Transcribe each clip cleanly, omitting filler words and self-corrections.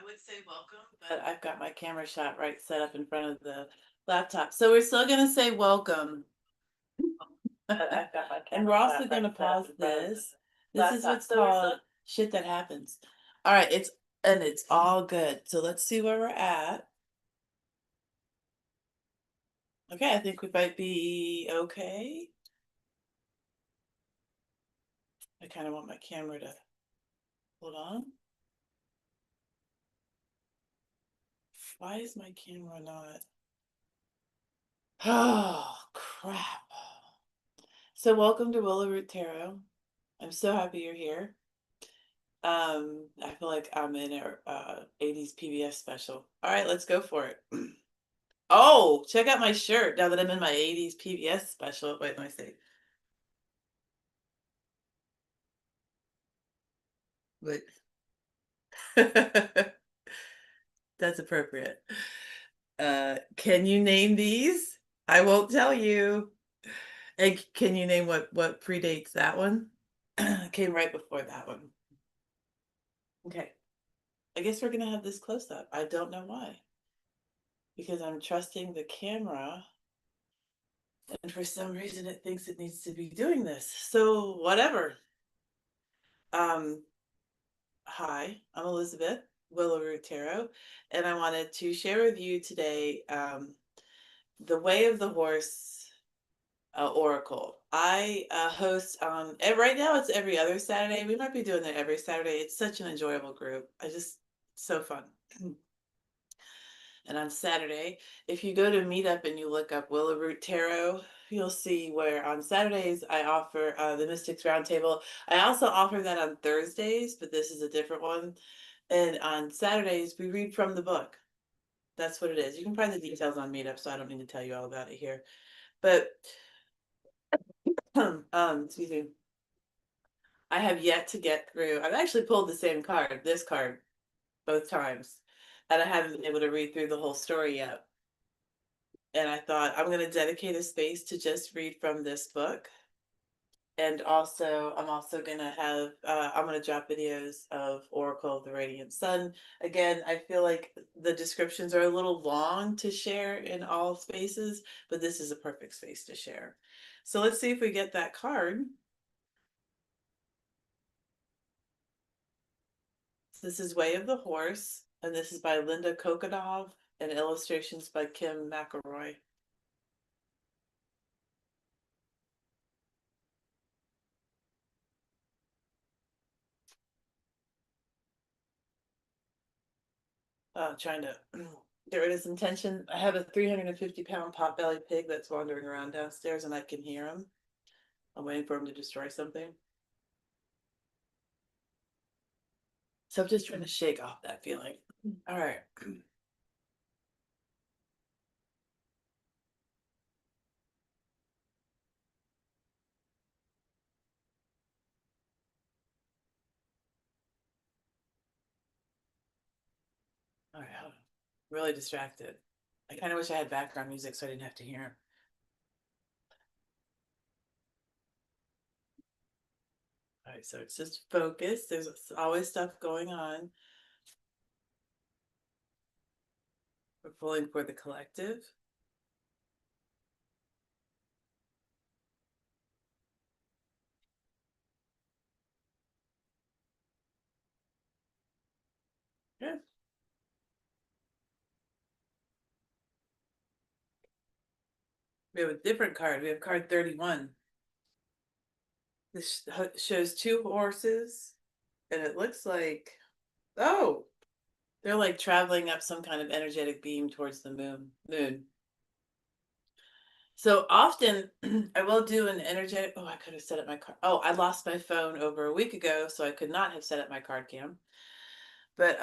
I would say welcome, but I've got my camera shot right set up in front of the laptop. So we're still gonna say welcome. And we're also gonna pause this. This is what's called shit that happens. All right, it's all good. So let's see where we're at. Okay, I think we might be okay. I kind of want my camera to hold on. Why is my camera not? Oh, crap. So welcome to Willow Root Tarot. I'm so happy you're here. I feel like I'm in our 80s PBS special. All right, let's go for it. Oh, check out my shirt now that I'm in my 80s PBS special. Wait, let me see. Wait. That's appropriate. Can you name these? I won't tell you. And can you name what predates that one? Came right before that one. Okay. I guess we're gonna have this close up. I don't know why. Because I'm trusting the camera, and for some reason it thinks it needs to be doing this. So whatever. Um, Hi, I'm Elizabeth, Willow Root Tarot, and I wanted to share with you today the Way of the Horse Oracle. I host right now it's every other Saturday. We might be doing it every Saturday. It's such an enjoyable group. So fun. And on Saturday, if you go to Meetup and you look up Willow Root Tarot, you'll see where on Saturdays I offer the Mystics Roundtable. I also offer that on Thursdays, but this is a different one. And on Saturdays, we read from the book. That's what it is. You can find the details on Meetup, so I don't need to tell you all about it here. But, excuse me, I have yet to get through. I've actually pulled the same card, this card, both times, and I haven't been able to read through the whole story yet. And I thought I'm going to dedicate a space to just read from this book. And also, I'm also going to have, I'm going to drop videos of Oracle of the Radiant Sun. Again, I feel like the descriptions are a little long to share in all spaces, but this is a perfect space to share. So let's see if we get that card. So this is Way of the Horse, and this is by Linda Kokodov, and illustrations by Kim McElroy. Trying to get rid of some tension. I have a 350-pound pot-bellied pig that's wandering around downstairs, and I can hear him. I'm waiting for him to destroy something. So I'm just trying to shake off that feeling. All right. All right. I'm really distracted. I kind of wish I had background music so I didn't have to hear him. All right. So it's just focus. There's always stuff going on. We're pulling for the collective. Yeah. We have a different card. We have card 31. This shows two horses, and it looks like, oh, they're like traveling up some kind of energetic beam towards the moon. So often I will do an energetic, oh, I could have set up my card. Oh, I lost my phone over a week ago, so I could not have set up my card cam. But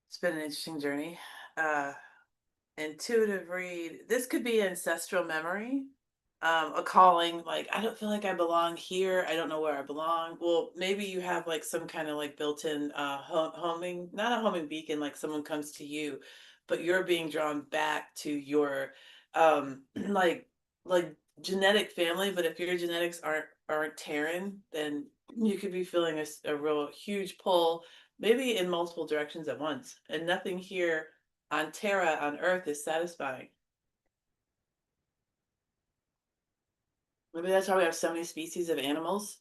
it's been an interesting journey. Uh Intuitive read. This could be ancestral memory. A calling, like I don't feel like I belong here. I don't know where I belong. Well, maybe you have like some kind of like built-in homing, not a homing beacon, like someone comes to you, but you're being drawn back to your like genetic family. But if your genetics aren't Terran, then you could be feeling a real huge pull maybe in multiple directions at once, and nothing here on Terra on Earth is satisfying. Maybe that's why we have so many species of animals,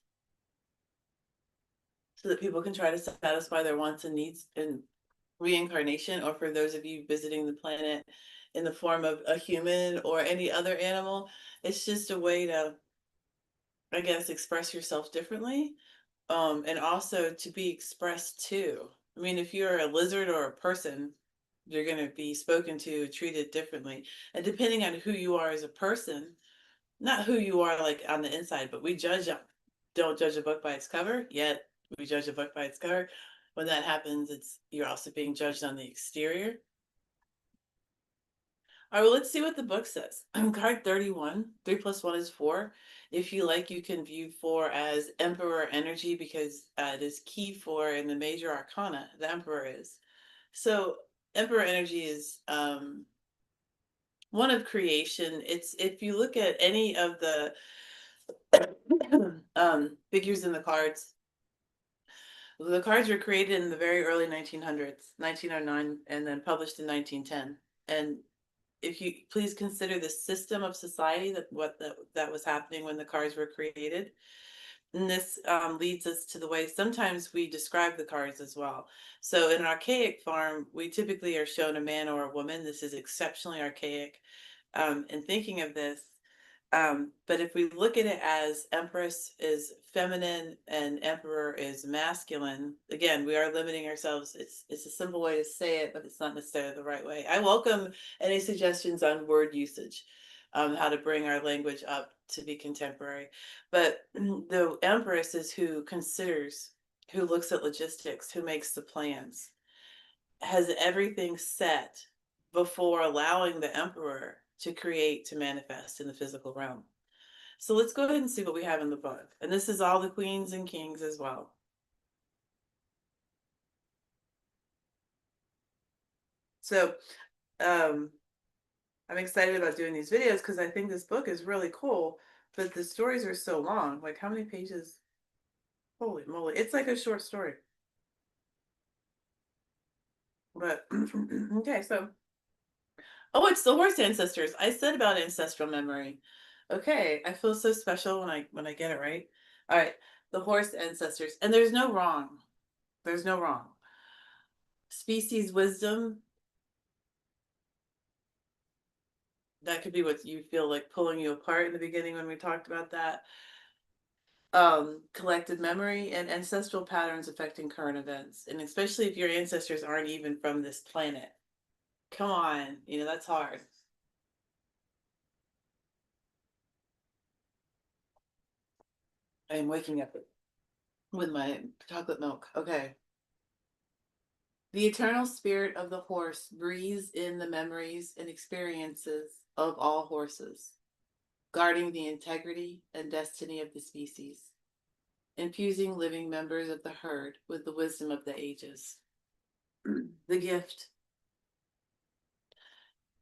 so that people can try to satisfy their wants and needs in reincarnation, or for those of you visiting the planet in the form of a human or any other animal. It's just a way to, I guess, express yourself differently, and also to be expressed too. I mean, if you're a lizard or a person, you're going to be spoken to, treated differently. And depending on who you are as a person, not who you are like on the inside, but we don't judge a book by its cover, yet we judge a book by its cover. When that happens, you're also being judged on the exterior. All right, well, let's see what the book says. Card 31, 3 plus 1 is 4. If you like, you can view 4 as Emperor energy, because it is key for in the major arcana, the Emperor is. So Emperor energy is one of creation. It's, if you look at any of the figures in the cards were created in the very early 1900s, 1909, and then published in 1910. And if you please consider the system of society that was happening when the cards were created. And this leads us to the way sometimes we describe the cards as well. So in an archaic form, we typically are shown a man or a woman. This is exceptionally archaic. In thinking of this, but if we look at it as Empress is feminine and Emperor is masculine, again, we are limiting ourselves. It's a simple way to say it, but it's not necessarily the right way. I welcome any suggestions on word usage, how to bring our language up to be contemporary. But the Empress is who considers, who looks at logistics, who makes the plans, has everything set before allowing the Emperor to create, to manifest in the physical realm. So let's go ahead and see what we have in the book. And this is all the queens and kings as well. So I'm excited about doing these videos because I think this book is really cool, but the stories are so long. Like, how many pages? Holy moly. It's like a short story. But okay, so oh, it's the horse ancestors. I said about ancestral memory. Okay, I feel so special when I get it right. All right, the horse ancestors. And there's no wrong. There's no wrong. Species wisdom, that could be what you feel like pulling you apart in the beginning when we talked about that. Collective memory and ancestral patterns affecting current events. And especially if your ancestors aren't even from this planet. Come on, that's hard. I am waking up with my chocolate milk. Okay. The eternal spirit of the horse breathes in the memories and experiences of all horses, guarding the integrity and destiny of the species, infusing living members of the herd with the wisdom of the ages. The gift.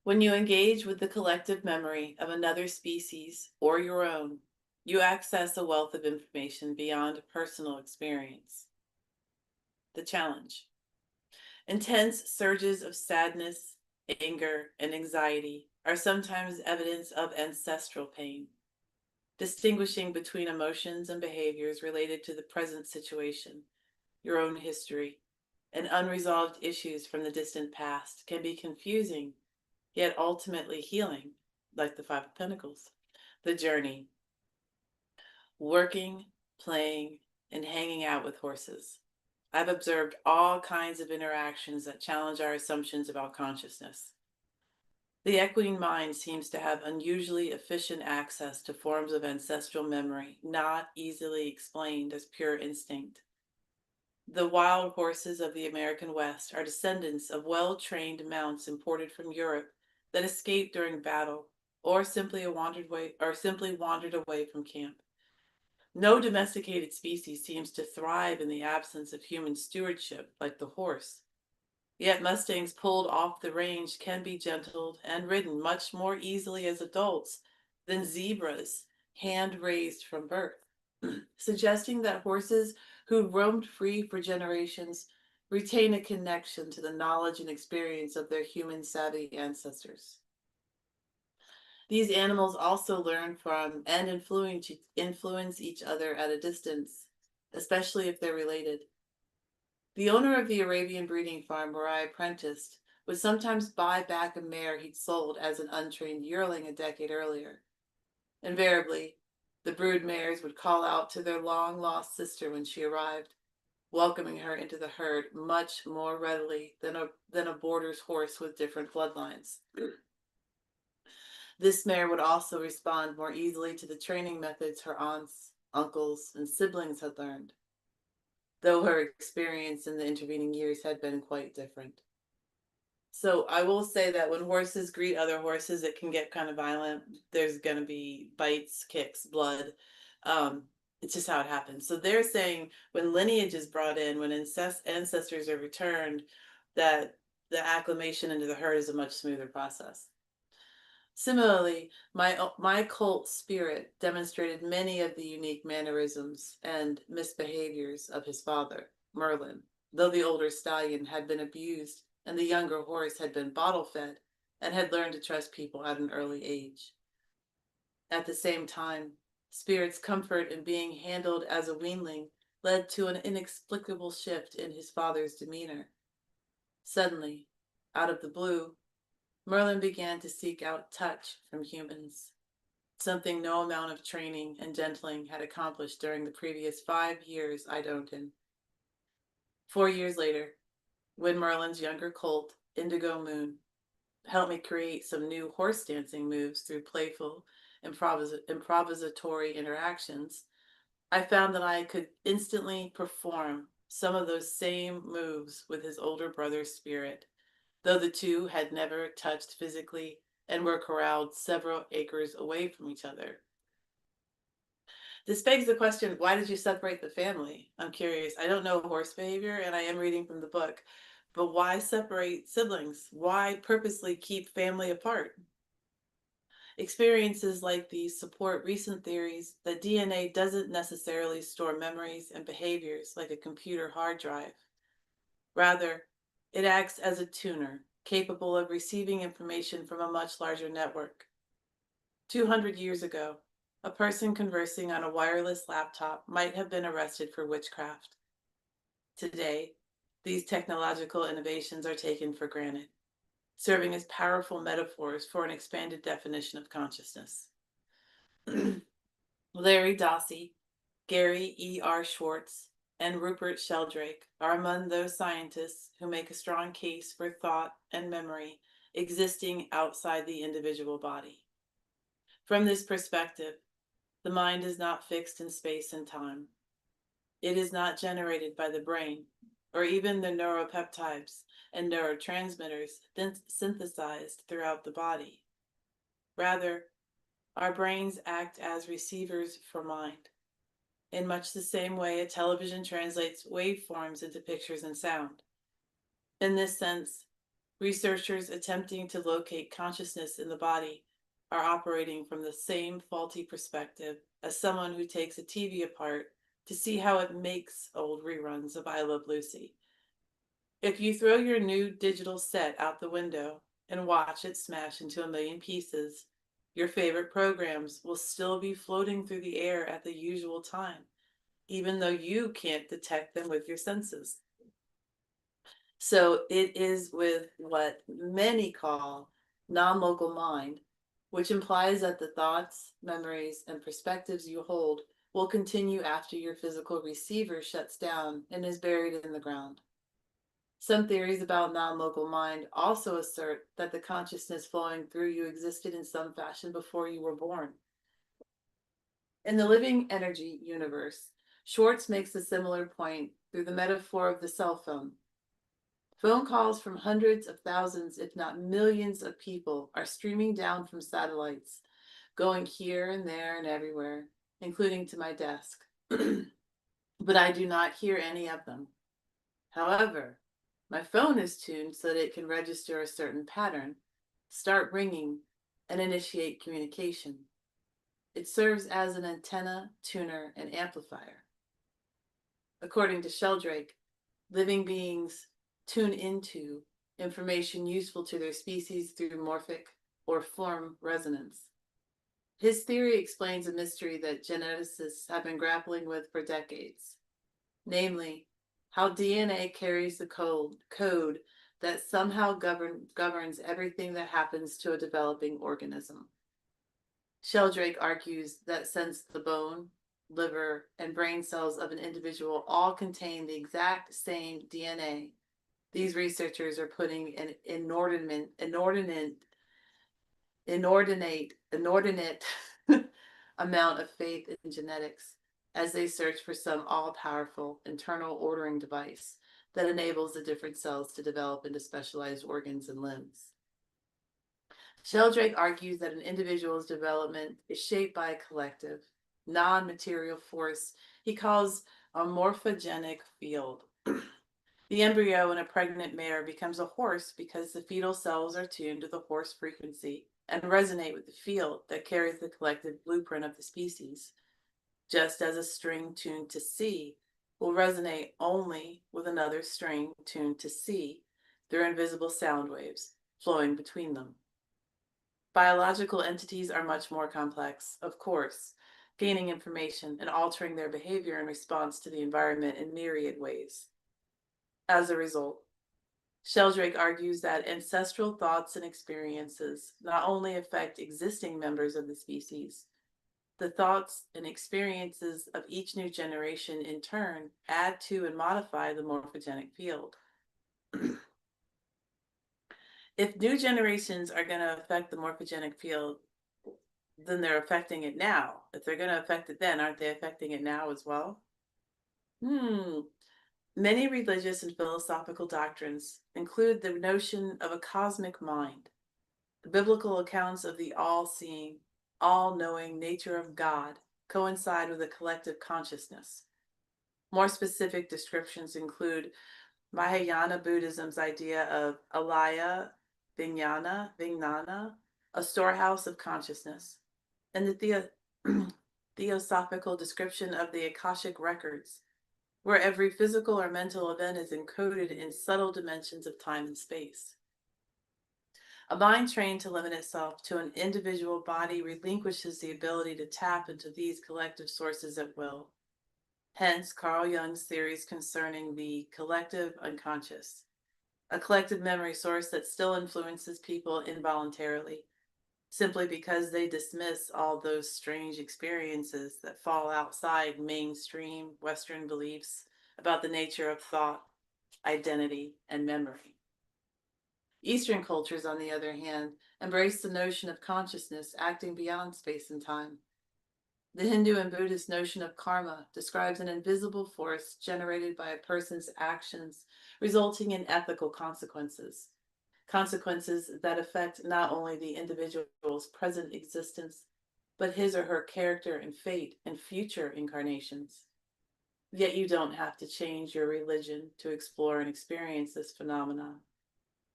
When you engage with the collective memory of another species or your own, you access a wealth of information beyond personal experience. The challenge. Intense surges of sadness, anger, and anxiety are sometimes evidence of ancestral pain. Distinguishing between emotions and behaviors related to the present situation, your own history, and unresolved issues from the distant past can be confusing, yet ultimately healing, like the Five of Pentacles. The journey. Working, playing, and hanging out with horses. I've observed all kinds of interactions that challenge our assumptions about consciousness. The equine mind seems to have unusually efficient access to forms of ancestral memory, not easily explained as pure instinct. The wild horses of the American West are descendants of well-trained mounts imported from Europe that escaped during battle, or simply wandered away from camp. No domesticated species seems to thrive in the absence of human stewardship like the horse. Yet Mustangs pulled off the range can be gentled and ridden much more easily as adults than zebras hand-raised from birth, suggesting that horses who roamed free for generations retain a connection to the knowledge and experience of their human savvy ancestors. These animals also learn from and influence each other at a distance, especially if they're related. The owner of the Arabian breeding farm where I apprenticed would sometimes buy back a mare he'd sold as an untrained yearling a decade earlier. Invariably, the brood mares would call out to their long-lost sister when she arrived, welcoming her into the herd much more readily than a boarder's horse with different bloodlines. This mare would also respond more easily to the training methods her aunts, uncles, and siblings had learned, though her experience in the intervening years had been quite different. So I will say that when horses greet other horses, it can get kind of violent. There's going to be bites, kicks, blood. It's just how it happens. So they're saying when lineage is brought in, when ancestors are returned, that the acclimation into the herd is a much smoother process. Similarly, my colt Spirit demonstrated many of the unique mannerisms and misbehaviors of his father, Merlin, though the older stallion had been abused and the younger horse had been bottle-fed and had learned to trust people at an early age. At the same time, Spirit's comfort in being handled as a weanling led to an inexplicable shift in his father's demeanor. Suddenly, out of the blue, Merlin began to seek out touch from humans, something no amount of training and gentling had accomplished during the previous 5 years I'd owned him. 4 years later, when Merlin's younger colt, Indigo Moon, helped me create some new horse dancing moves through playful, improvisatory interactions, I found that I could instantly perform some of those same moves with his older brother's Spirit, though the two had never touched physically and were corralled several acres away from each other. This begs the question, why did you separate the family? I'm curious. I don't know horse behavior, and I am reading from the book, but why separate siblings? Why purposely keep family apart? Experiences like these support recent theories that DNA doesn't necessarily store memories and behaviors like a computer hard drive. Rather, it acts as a tuner, capable of receiving information from a much larger network. 200 years ago, a person conversing on a wireless laptop might have been arrested for witchcraft. Today, these technological innovations are taken for granted, serving as powerful metaphors for an expanded definition of consciousness. Larry Dossey, Gary E.R. Schwartz, and Rupert Sheldrake are among those scientists who make a strong case for thought and memory existing outside the individual body. From this perspective, the mind is not fixed in space and time. It is not generated by the brain, or even the neuropeptides and neurotransmitters synthesized throughout the body. Rather, our brains act as receivers for mind, in much the same way a television translates waveforms into pictures and sound. In this sense, researchers attempting to locate consciousness in the body are operating from the same faulty perspective as someone who takes a TV apart to see how it makes old reruns of I Love Lucy. If you throw your new digital set out the window and watch it smash into a million pieces, your favorite programs will still be floating through the air at the usual time, even though you can't detect them with your senses. So it is with what many call non-local mind, which implies that the thoughts, memories, and perspectives you hold will continue after your physical receiver shuts down and is buried in the ground. Some theories about non-local mind also assert that the consciousness flowing through you existed in some fashion before you were born. In the living energy universe, Schwartz makes a similar point through the metaphor of the cell phone. Phone calls from hundreds of thousands, if not millions of people are streaming down from satellites, going here and there and everywhere, including to my desk. But I do not hear any of them. However, my phone is tuned so that it can register a certain pattern, start ringing, and initiate communication. It serves as an antenna, tuner, and amplifier. According to Sheldrake, living beings tune into information useful to their species through morphic or form resonance. His theory explains a mystery that geneticists have been grappling with for decades, namely, how DNA carries the code that somehow governs everything that happens to a developing organism. Sheldrake argues that since the bone, liver, and brain cells of an individual all contain the exact same DNA, these researchers are putting an inordinate amount of faith in genetics as they search for some all-powerful internal ordering device that enables the different cells to develop into specialized organs and limbs. Sheldrake argues that an individual's development is shaped by a collective, non-material force he calls a morphogenic field. The embryo in a pregnant mare becomes a horse because the fetal cells are tuned to the horse frequency and resonate with the field that carries the collective blueprint of the species, just as a string tuned to C will resonate only with another string tuned to C through invisible sound waves flowing between them. Biological entities are much more complex, of course, gaining information and altering their behavior in response to the environment in myriad ways. As a result, Sheldrake argues that ancestral thoughts and experiences not only affect existing members of the species, the thoughts and experiences of each new generation in turn add to and modify the morphogenic field. If new generations are going to affect the morphogenic field, then they're affecting it now. If they're going to affect it then, aren't they affecting it now as well? Many religious and philosophical doctrines include the notion of a cosmic mind. The biblical accounts of the all-seeing, all-knowing nature of God coincide with a collective consciousness. More specific descriptions include Mahayana Buddhism's idea of alaya vijnana, a storehouse of consciousness, and the theosophical description of the Akashic records, where every physical or mental event is encoded in subtle dimensions of time and space. A mind trained to limit itself to an individual body relinquishes the ability to tap into these collective sources at will. Hence, Carl Jung's theories concerning the collective unconscious, a collective memory source that still influences people involuntarily, simply because they dismiss all those strange experiences that fall outside mainstream Western beliefs about the nature of thought, identity, and memory. Eastern cultures, on the other hand, embrace the notion of consciousness acting beyond space and time. The Hindu and Buddhist notion of karma describes an invisible force generated by a person's actions, resulting in ethical consequences. Consequences that affect not only the individual's present existence, but his or her character and fate in future incarnations. Yet you don't have to change your religion to explore and experience this phenomenon.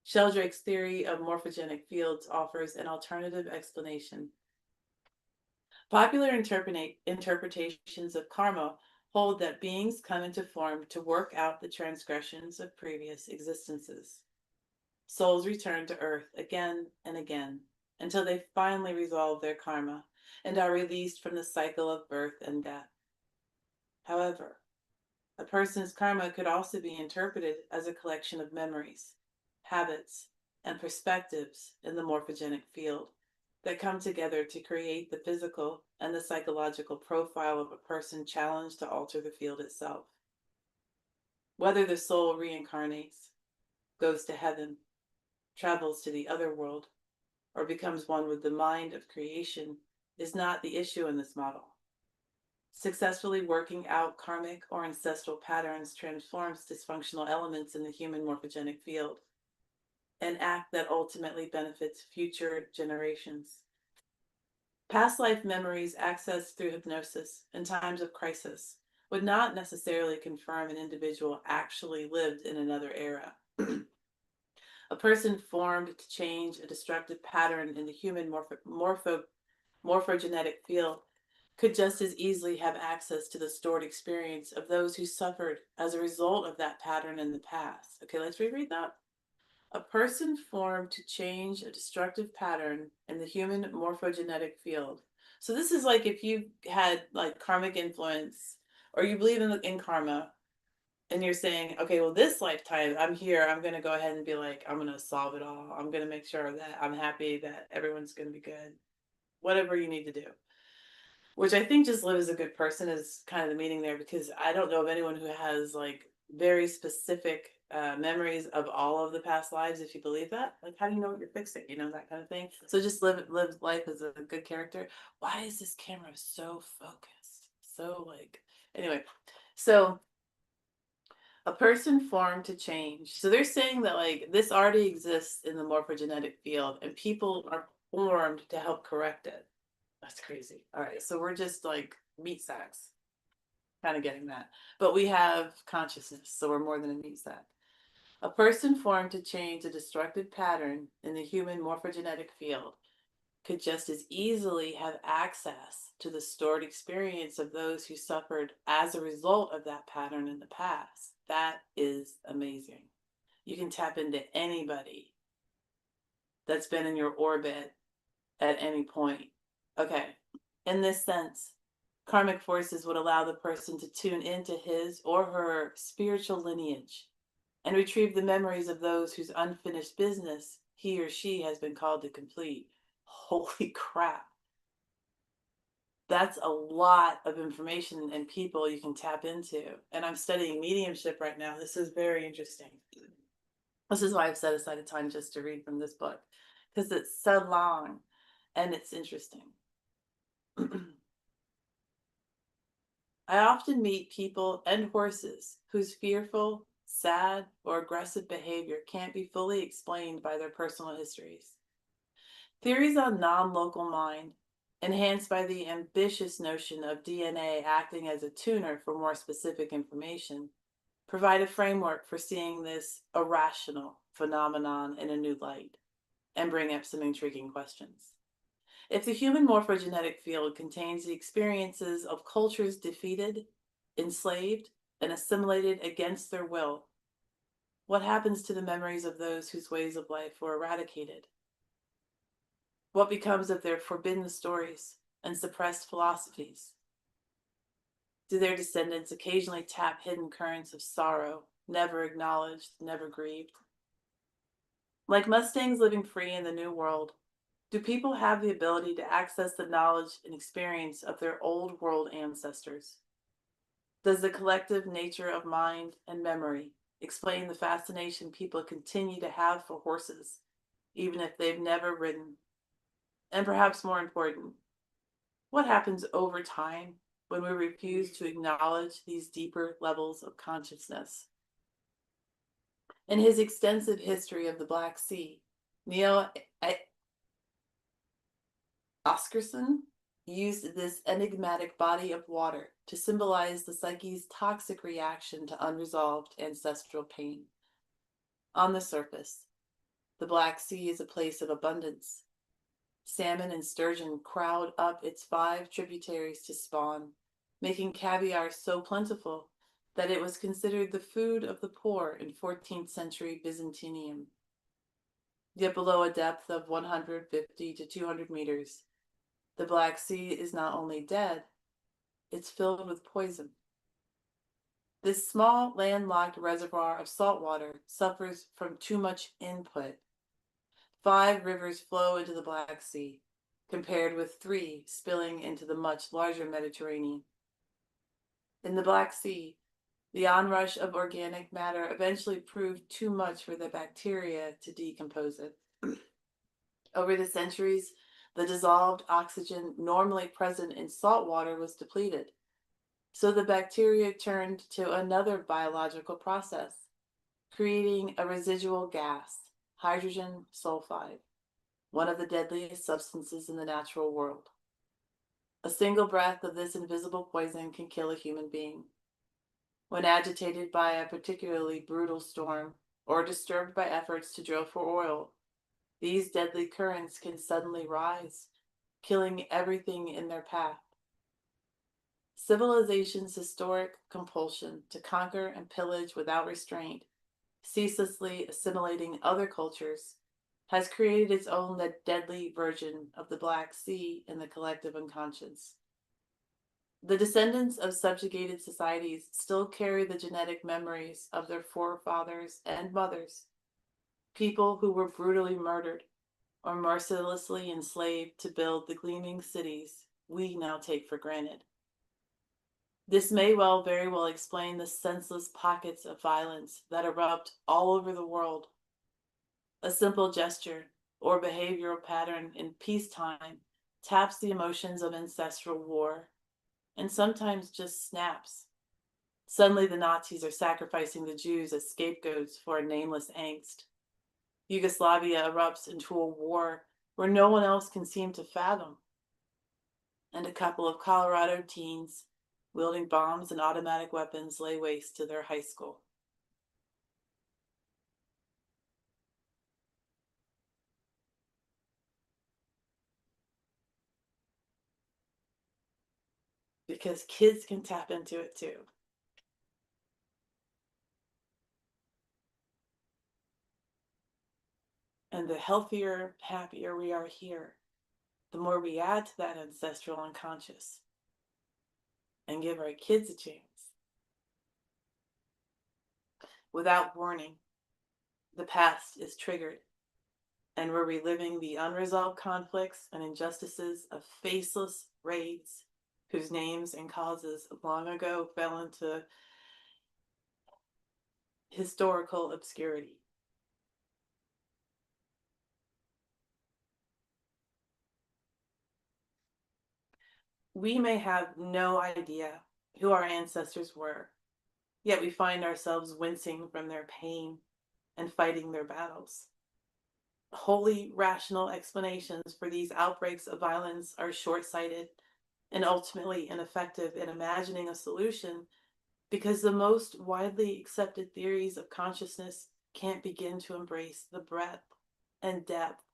Sheldrake's theory of morphogenic fields offers an alternative explanation. Popular interpretations of karma hold that beings come into form to work out the transgressions of previous existences. Souls return to Earth again and again until they finally resolve their karma and are released from the cycle of birth and death. However, a person's karma could also be interpreted as a collection of memories, habits, and perspectives in the morphogenic field that come together to create the physical and the psychological profile of a person challenged to alter the field itself. Whether the soul reincarnates, goes to heaven, travels to the other world, or becomes one with the mind of creation is not the issue in this model. Successfully working out karmic or ancestral patterns transforms dysfunctional elements in the human morphogenic field, an act that ultimately benefits future generations. Past life memories accessed through hypnosis in times of crisis would not necessarily confirm an individual actually lived in another era. A person formed to change a destructive pattern in the human morphogenetic field could just as easily have access to the stored experience of those who suffered as a result of that pattern in the past. Okay, let's reread that. A person formed to change a destructive pattern in the human morphogenetic field. So this is like if you had like karmic influence or you believe in karma and you're saying, okay, well, this lifetime I'm here, I'm going to go ahead and be like, I'm going to solve it all. I'm going to make sure that I'm happy, that everyone's going to be good, whatever you need to do. Which I think just live as a good person is kind of the meaning there, because I don't know of anyone who has like very specific memories of all of the past lives. If you believe that, like, how do you know what you're fixing? You know, that kind of thing. So just live life as a good character. Why is this camera so focused? So like, anyway, so a person formed to change. So they're saying that like this already exists in the morphogenetic field, and people are formed to help correct it. That's crazy. All right, so we're just like meat sacks, kind of getting that. But we have consciousness, so we're more than a meat sack. A person formed to change a destructive pattern in the human morphogenetic field could just as easily have access to the stored experience of those who suffered as a result of that pattern in the past. That is amazing. You can tap into anybody that's been in your orbit at any point. Okay, in this sense, karmic forces would allow the person to tune into his or her spiritual lineage and retrieve the memories of those whose unfinished business he or she has been called to complete. Holy crap. That's a lot of information and people you can tap into. And I'm studying mediumship right now. This is very interesting. This is why I've set aside a time just to read from this book, because it's so long and it's interesting. I often meet people and horses whose fearful, sad, or aggressive behavior can't be fully explained by their personal histories. Theories on non-local mind, enhanced by the ambitious notion of DNA acting as a tuner for more specific information, provide a framework for seeing this irrational phenomenon in a new light and bring up some intriguing questions. If the human morphogenetic field contains the experiences of cultures defeated, enslaved, and assimilated against their will, what happens to the memories of those whose ways of life were eradicated? What becomes of their forbidden stories and suppressed philosophies? Do their descendants occasionally tap hidden currents of sorrow, never acknowledged, never grieved? Like Mustangs living free in the New World, do people have the ability to access the knowledge and experience of their old world ancestors? Does the collective nature of mind and memory explain the fascination people continue to have for horses, even if they've never ridden? And perhaps more important, what happens over time when we refuse to acknowledge these deeper levels of consciousness? In his extensive history of the Black Sea, Neil Oscarson used this enigmatic body of water to symbolize the psyche's toxic reaction to unresolved ancestral pain. On the surface, the Black Sea is a place of abundance. Salmon and sturgeon crowd up its 5 tributaries to spawn, making caviar so plentiful that it was considered the food of the poor in 14th century Byzantium. Yet below a depth of 150 to 200 meters, the Black Sea is not only dead, it's filled with poison. This small landlocked reservoir of salt water suffers from too much input. 5 rivers flow into the Black Sea, compared with 3 spilling into the much larger Mediterranean. In the Black Sea, the onrush of organic matter eventually proved too much for the bacteria to decompose it. Over the centuries, the dissolved oxygen normally present in salt water was depleted. So the bacteria turned to another biological process, creating a residual gas, hydrogen sulfide, one of the deadliest substances in the natural world. A single breath of this invisible poison can kill a human being. When agitated by a particularly brutal storm or disturbed by efforts to drill for oil, these deadly currents can suddenly rise, killing everything in their path. Civilization's historic compulsion to conquer and pillage without restraint, ceaselessly assimilating other cultures, has created its own deadly version of the Black Sea in the collective unconscious. The descendants of subjugated societies still carry the genetic memories of their forefathers and mothers, people who were brutally murdered or mercilessly enslaved to build the gleaming cities we now take for granted. This may very well explain the senseless pockets of violence that erupt all over the world. A simple gesture or behavioral pattern in peacetime taps the emotions of ancestral war and sometimes just snaps. Suddenly, the Nazis are sacrificing the Jews as scapegoats for a nameless angst. Yugoslavia erupts into a war where no one else can seem to fathom. And a couple of Colorado teens wielding bombs and automatic weapons lay waste to their high school. Because kids can tap into it too. And the healthier, happier we are here, the more we add to that ancestral unconscious and give our kids a chance. Without warning, the past is triggered, and we're reliving the unresolved conflicts and injustices of faceless raids whose names and causes long ago fell into historical obscurity. We may have no idea who our ancestors were, yet we find ourselves wincing from their pain and fighting their battles. Wholly rational explanations for these outbreaks of violence are short sighted and ultimately ineffective in imagining a solution because the most widely accepted theories of consciousness can't begin to embrace the breadth and depth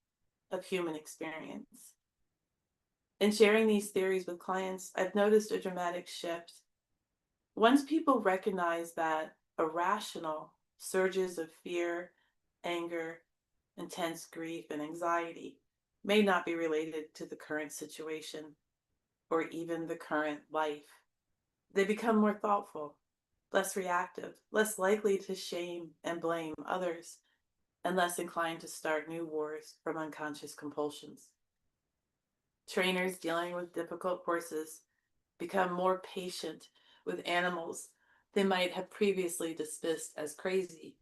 of human experience. In sharing these theories with clients, I've noticed a dramatic shift. Once people recognize that irrational surges of fear, anger, intense grief, and anxiety may not be related to the current situation or even the current life, they become more thoughtful, less reactive, less likely to shame and blame others, and less inclined to start new wars from unconscious compulsions. Trainers dealing with difficult horses become more patient with animals they might have previously dismissed as crazy.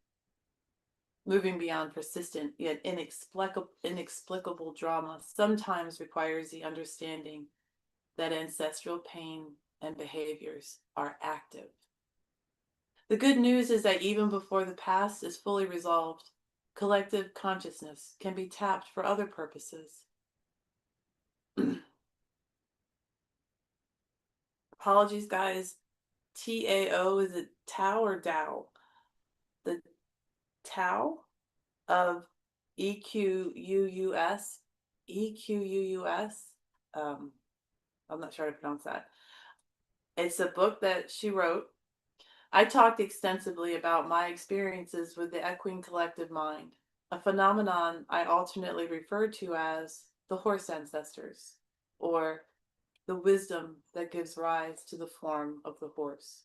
Moving beyond persistent yet inexplicable drama sometimes requires the understanding that ancestral pain and behaviors are active. The good news is that even before the past is fully resolved, collective consciousness can be tapped for other purposes. Apologies, guys. TAO, is it Tao or Tao? The Tao of EQUUS. EQUUS. I'm not sure how to pronounce that. It's a book that she wrote. I talked extensively about my experiences with the equine collective mind, a phenomenon I alternately refer to as the horse ancestors, or the wisdom that gives rise to the form of the horse.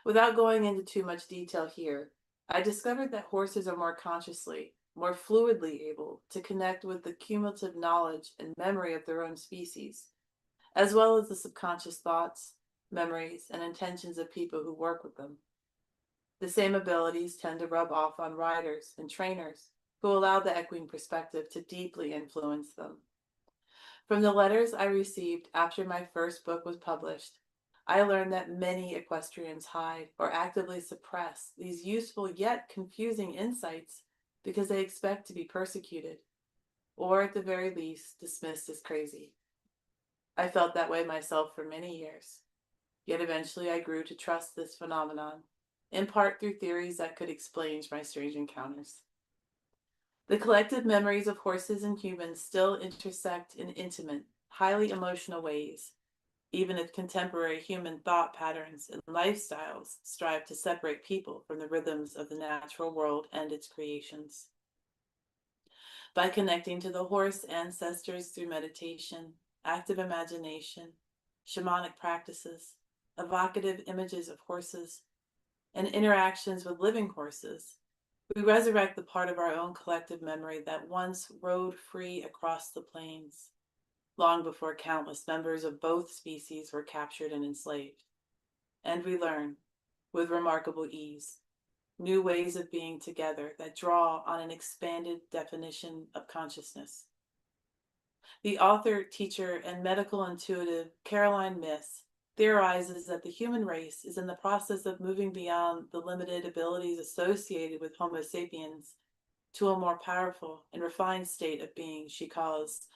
Without going into too much detail here, I discovered that horses are more consciously, more fluidly able to connect with the cumulative knowledge and memory of their own species, as well as the subconscious thoughts, memories, and intentions of people who work with them. The same abilities tend to rub off on riders and trainers who allow the equine perspective to deeply influence them. From the letters I received after my first book was published, I learned that many equestrians hide or actively suppress these useful yet confusing insights because they expect to be persecuted, or at the very least, dismissed as crazy. I felt that way myself for many years, yet eventually I grew to trust this phenomenon, in part through theories that could explain my strange encounters. The collective memories of horses and humans still intersect in intimate, highly emotional ways, even if contemporary human thought patterns and lifestyles strive to separate people from the rhythms of the natural world and its creations. By connecting to the horse ancestors through meditation, active imagination, shamanic practices, evocative images of horses, and interactions with living horses, we resurrect the part of our own collective memory that once rode free across the plains, long before countless members of both species were captured and enslaved. And we learn, with remarkable ease, new ways of being together that draw on an expanded definition of consciousness. The author, teacher, and medical intuitive Caroline Myss theorizes that the human race is in the process of moving beyond the limited abilities associated with Homo sapiens to a more powerful and refined state of being she calls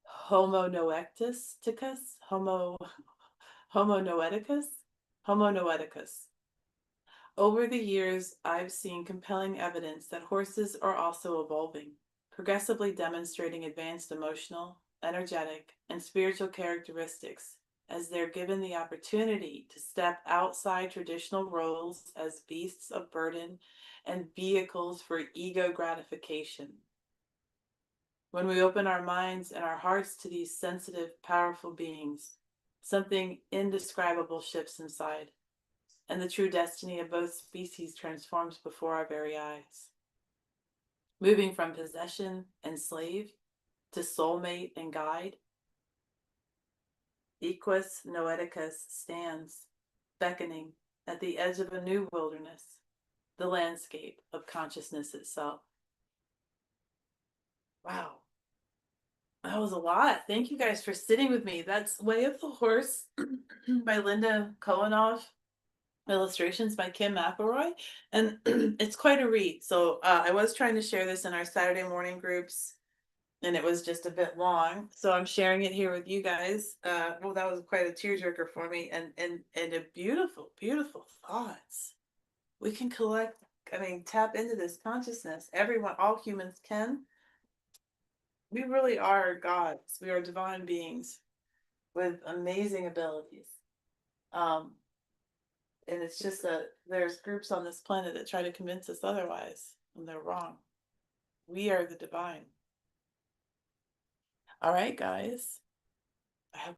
Homo noeticus, Homo noeticus. Over the years, I've seen compelling evidence that horses are also evolving, progressively demonstrating advanced emotional, energetic, and spiritual characteristics as they're given the opportunity to step outside traditional roles as beasts of burden and vehicles for ego gratification. When we open our minds and our hearts to these sensitive, powerful beings, something indescribable shifts inside, and the true destiny of both species transforms before our very eyes. Moving from possession and slave to soulmate and guide, Equus Noeticus stands, beckoning at the edge of a new wilderness, the landscape of consciousness itself. Wow, that was a lot. Thank you guys for sitting with me. That's Way of the Horse by Linda Kolanoff, illustrations by Kim McElroy, and it's quite a read. So I was trying to share this in our Saturday morning groups, and it was just a bit long, so I'm sharing it here with you guys. Well, that was quite a tearjerker for me, and a beautiful thoughts. We can tap into this consciousness. Everyone, all humans can. We really are gods. We are divine beings with amazing abilities. And it's just that there's groups on this planet that try to convince us otherwise, and they're wrong. We are the divine. All right, guys. I hope